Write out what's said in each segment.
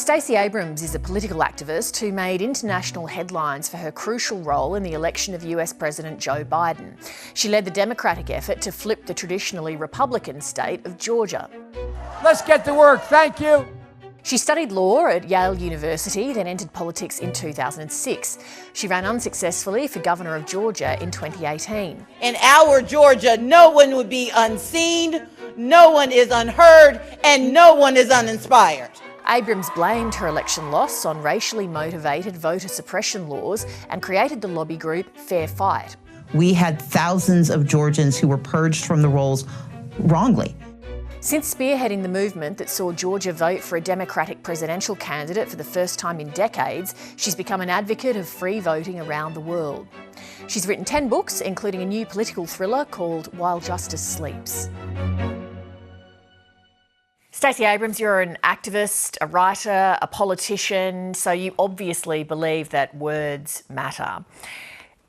Stacey Abrams is a political activist who made international headlines for her crucial role in the election of US President Joe Biden. She led the Democratic effort to flip the traditionally Republican state of Georgia. Let's get to work, thank you. She studied law at Yale University, then entered politics in 2006. She ran unsuccessfully for governor of Georgia in 2018. In our Georgia, no one would be unseen, no one is unheard, and no one is uninspired. Abrams blamed her election loss on racially motivated voter suppression laws and created the lobby group Fair Fight. We had thousands of Georgians who were purged from the rolls wrongly. Since spearheading the movement that saw Georgia vote for a Democratic presidential candidate for the first time in decades, she's become an advocate of free voting around the world. She's written 10 books, including a new political thriller called While Justice Sleeps. Stacey Abrams, you're an activist, a writer, a politician, so you obviously believe that words matter.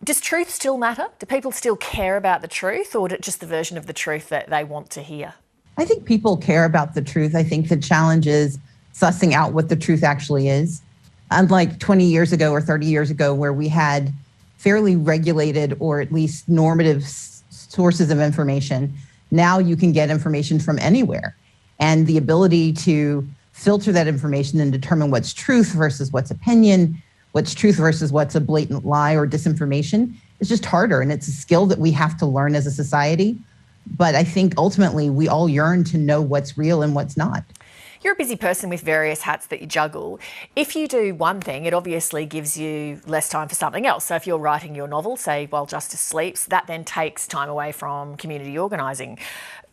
Does truth still matter? Do people still care about the truth, or just the version of the truth that they want to hear? I think people care about the truth. I think the challenge is sussing out what the truth actually is. Unlike 20 years ago or 30 years ago, where we had fairly regulated or at least normative sources of information, now you can get information from anywhere. And the ability to filter that information and determine what's truth versus what's opinion, what's truth versus what's a blatant lie or disinformation is just harder. And it's a skill that we have to learn as a society. But I think ultimately we all yearn to know what's real and what's not. You're a busy person with various hats that you juggle. If you do one thing, it obviously gives you less time for something else. So if you're writing your novel, say While Justice Sleeps, that then takes time away from community organising.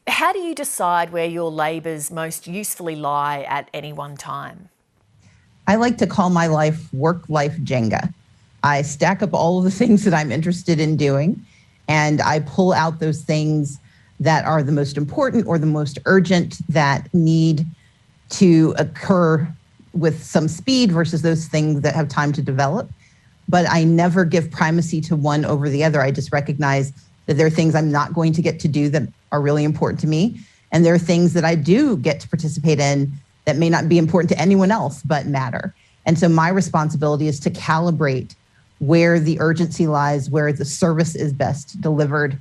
How do you decide where your labours most usefully lie at any one time? I like to call my life work-life Jenga. I stack up all of the things that I'm interested in doing, and I pull out those things that are the most important or the most urgent that need to occur with some speed versus those things that have time to develop. But I never give primacy to one over the other. I just recognize that there are things I'm not going to get to do that are really important to me. And there are things that I do get to participate in that may not be important to anyone else, but matter. And so my responsibility is to calibrate where the urgency lies, where the service is best delivered,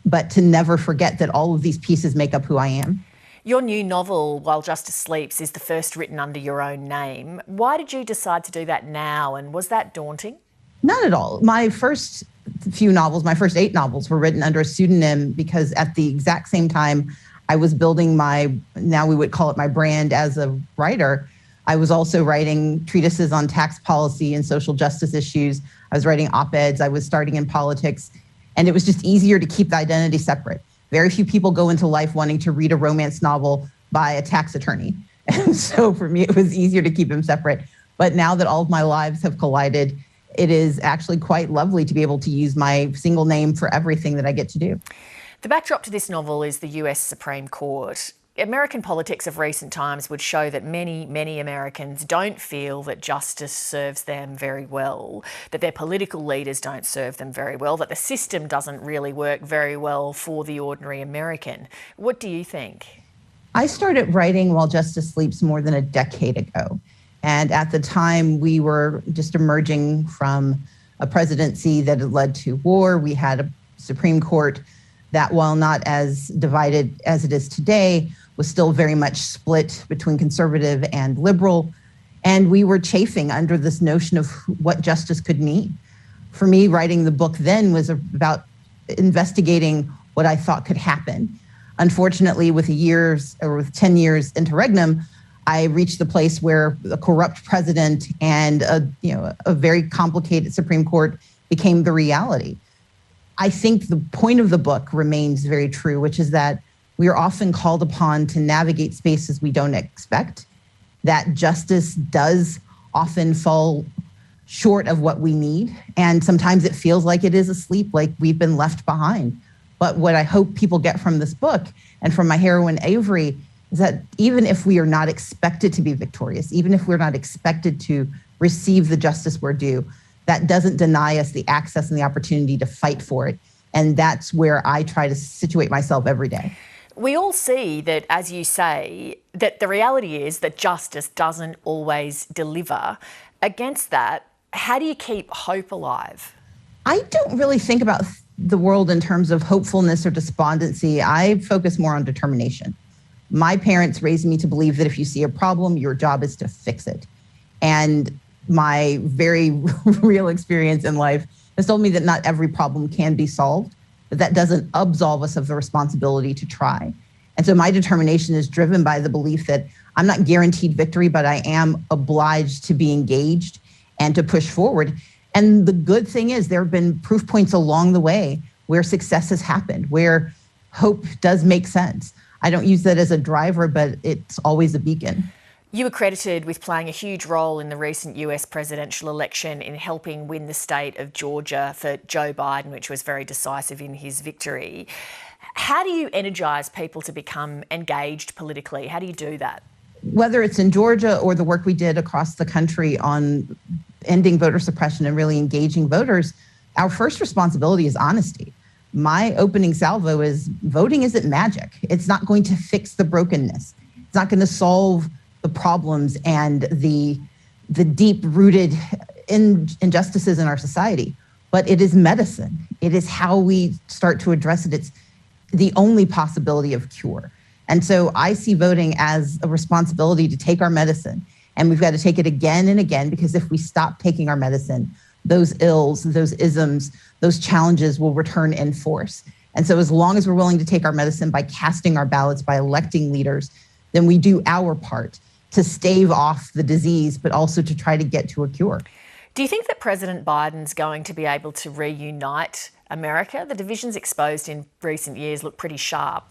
but to never forget that all of these pieces make up who I am. Your new novel, While Justice Sleeps, is the first written under your own name. Why did you decide to do that now, and was that daunting? Not at all. My first few novels, my first 8 novels, were written under a pseudonym because at the exact same time I was building now we would call it my brand as a writer, I was also writing treatises on tax policy and social justice issues. I was writing op-eds. I was starting in politics. And it was just easier to keep the identity separate. Very few people go into life wanting to read a romance novel by a tax attorney. And so for me, it was easier to keep them separate. But now that all of my lives have collided, it is actually quite lovely to be able to use my single name for everything that I get to do. The backdrop to this novel is the US Supreme Court. American politics of recent times would show that many Americans don't feel that justice serves them very well, that their political leaders don't serve them very well, that the system doesn't really work very well for the ordinary American. What do you think? I started writing While Justice Sleeps more than a decade ago. And at the time, we were just emerging from a presidency that had led to war. We had a Supreme Court that, while not as divided as it is today, was still very much split between conservative and liberal. And we were chafing under this notion of what justice could mean. For me, writing the book then was about investigating what I thought could happen. Unfortunately, with 10 years interregnum, I reached the place where a corrupt president and a very complicated Supreme Court became the reality. I think the point of the book remains very true, which is that we are often called upon to navigate spaces we don't expect, that justice does often fall short of what we need. And sometimes it feels like it is asleep, like we've been left behind. But what I hope people get from this book and from my heroine, Avery, is that even if we are not expected to be victorious, even if we're not expected to receive the justice we're due, that doesn't deny us the access and the opportunity to fight for it. And that's where I try to situate myself every day. We all see that, as you say, that the reality is that justice doesn't always deliver. Against that, how do you keep hope alive? I don't really think about the world in terms of hopefulness or despondency. I focus more on determination. My parents raised me to believe that if you see a problem, your job is to fix it. And my very real experience in life has told me that not every problem can be solved, but that doesn't absolve us of the responsibility to try. And so my determination is driven by the belief that I'm not guaranteed victory, but I am obliged to be engaged and to push forward. And the good thing is there have been proof points along the way where success has happened, where hope does make sense. I don't use that as a driver, but it's always a beacon. You were credited with playing a huge role in the recent US presidential election in helping win the state of Georgia for Joe Biden, which was very decisive in his victory. How do you energize people to become engaged politically? How do you do that? Whether it's in Georgia or the work we did across the country on ending voter suppression and really engaging voters, our first responsibility is honesty. My opening salvo is voting isn't magic. It's not going to fix the brokenness. It's not going to solve the problems and the deep-rooted injustices in our society. But it is medicine. It is how we start to address it. It's the only possibility of cure. And so I see voting as a responsibility to take our medicine. And we've got to take it again and again, because if we stop taking our medicine, those ills, those isms, those challenges will return in force. And so as long as we're willing to take our medicine by casting our ballots, by electing leaders, then we do our part to stave off the disease, but also to try to get to a cure. Do you think that President Biden's going to be able to reunite America? The divisions exposed in recent years look pretty sharp.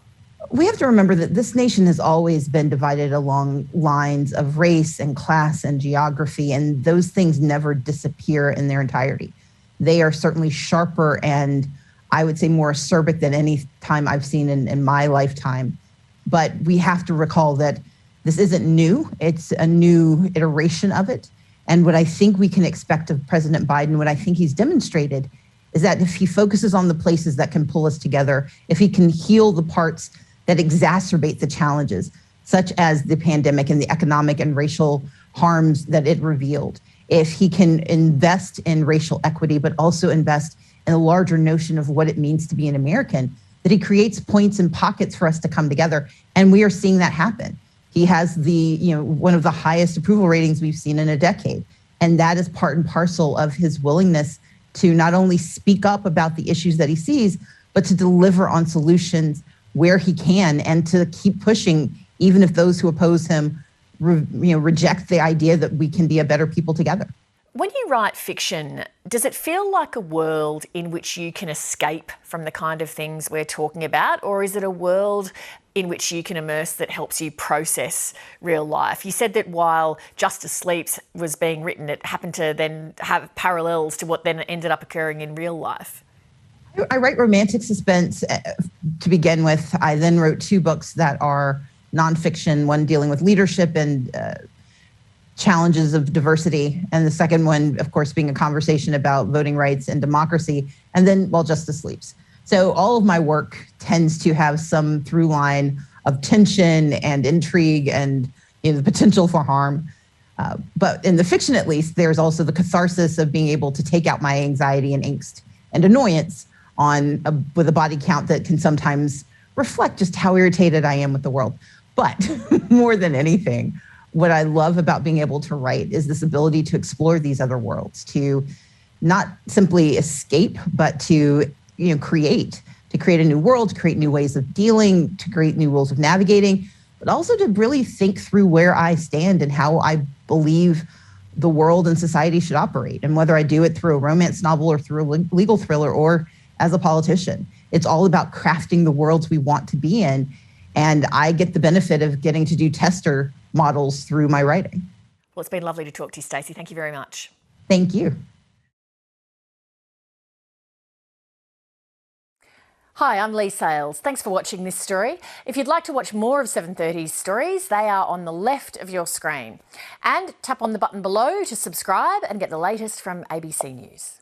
We have to remember that this nation has always been divided along lines of race and class and geography, and those things never disappear in their entirety. They are certainly sharper and I would say more acerbic than any time I've seen in my lifetime. But we have to recall that this isn't new. It's a new iteration of it. And what I think we can expect of President Biden, what I think he's demonstrated, is that if he focuses on the places that can pull us together, if he can heal the parts that exacerbate the challenges, such as the pandemic and the economic and racial harms that it revealed, if he can invest in racial equity, but also invest in a larger notion of what it means to be an American, that he creates points and pockets for us to come together. And we are seeing that happen. He has one of the highest approval ratings we've seen in a decade. And that is part and parcel of his willingness to not only speak up about the issues that he sees, but to deliver on solutions where he can and to keep pushing, even if those who oppose him reject the idea that we can be a better people together. When you write fiction, does it feel like a world in which you can escape from the kind of things we're talking about, or is it a world in which you can immerse that helps you process real life? You said that while Justice Sleeps was being written, it happened to then have parallels to what then ended up occurring in real life. I write romantic suspense to begin with. I then wrote 2 books that are nonfiction, one dealing with leadership and challenges of diversity, and the second one, of course, being a conversation about voting rights and democracy, and then While Justice Sleeps. So all of my work tends to have some through line of tension and intrigue and the potential for harm. But in the fiction, at least, there's also the catharsis of being able to take out my anxiety and angst and annoyance with a body count that can sometimes reflect just how irritated I am with the world. But more than anything, what I love about being able to write is this ability to explore these other worlds, to not simply escape, but to create a new world, to create new ways of dealing, to create new rules of navigating, but also to really think through where I stand and how I believe the world and society should operate. And whether I do it through a romance novel or through a legal thriller or as a politician, it's all about crafting the worlds we want to be in. And I get the benefit of getting to do tester models through my writing. Well, it's been lovely to talk to you, Stacey. Thank you very much. Thank you. Hi, I'm Leigh Sales. Thanks for watching this story. If you'd like to watch more of 7:30's stories, they are on the left of your screen. And tap on the button below to subscribe and get the latest from ABC News.